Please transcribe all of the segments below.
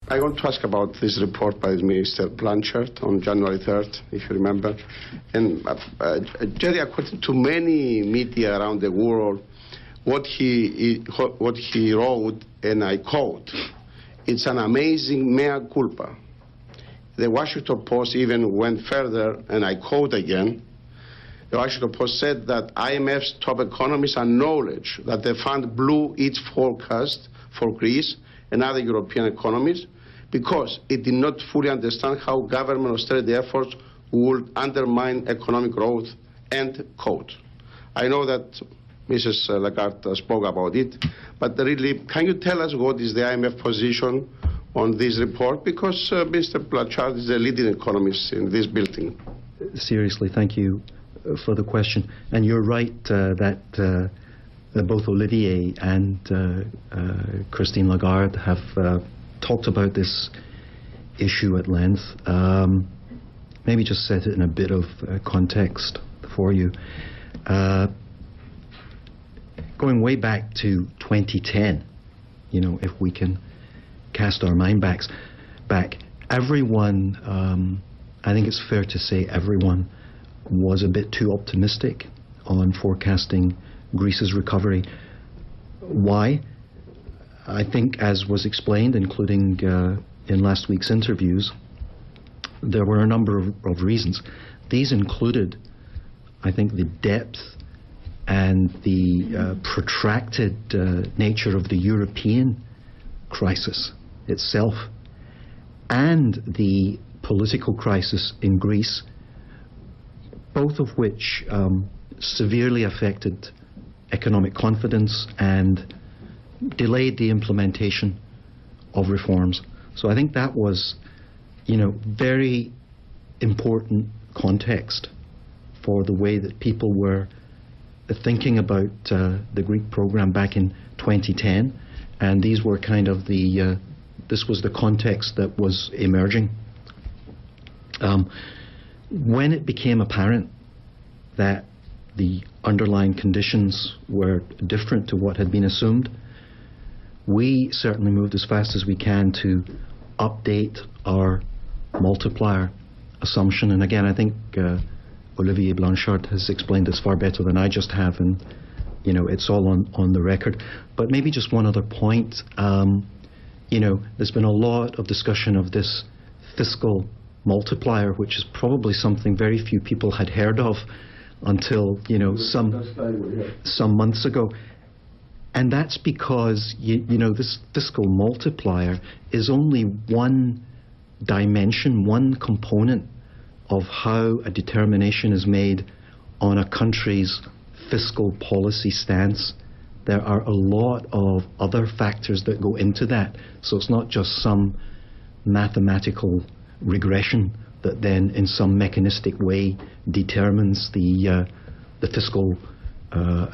I want to ask about this report by Minister Blanchard on January 3rd, if you remember. And Jerry, according to many media around the world, what he wrote, and I quote, "It's an amazing mea culpa." The Washington Post even went further, and I quote again, the Washington Post said that IMF's top economists acknowledge that the fund blew its forecast for Greece and other European economies because it did not fully understand how government austerity efforts would undermine economic growth, end quote. I know that Mrs. Lagarde spoke about it, but really, can you tell us what is the IMF position on this report? Because Mr. Blanchard is the leading economist in this building. Seriously, thank you for the question. And you're right that both Olivier and Christine Lagarde have talked about this issue at length. Maybe just set it in a bit of context for you. Going way back to 2010, you know, if we can cast our mind back, everyone, I think it's fair to say everyone was a bit too optimistic on forecasting Greece's recovery. Why? I think, as was explained, including in last week's interviews, there were a number of reasons. These included, I think, the depth and the protracted nature of the European crisis itself, and the political crisis in Greece, both of which severely affected economic confidence and delayed the implementation of reforms. So I think that was, you know, very important context for the way that people were thinking about the Greek program back in 2010, and these were kind of the this was the context that was emerging. When it became apparent that the underlying conditions were different to what had been assumed, we certainly moved as fast as we can to update our multiplier assumption. And again, I think Olivier Blanchard has explained this far better than I just have, and you know, it's all on the record. But maybe just one other point. You know, there's been a lot of discussion of this fiscal multiplier, which is probably something very few people had heard of until, you know, some months ago. And that's because, you know, this fiscal multiplier is only one dimension, one component of how a determination is made on a country's fiscal policy stance. There are a lot of other factors that go into that. So it's not just some mathematical regression that then in some mechanistic way determines the fiscal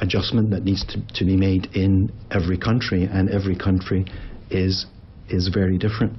adjustment that needs to be made in every country, and every country is very different.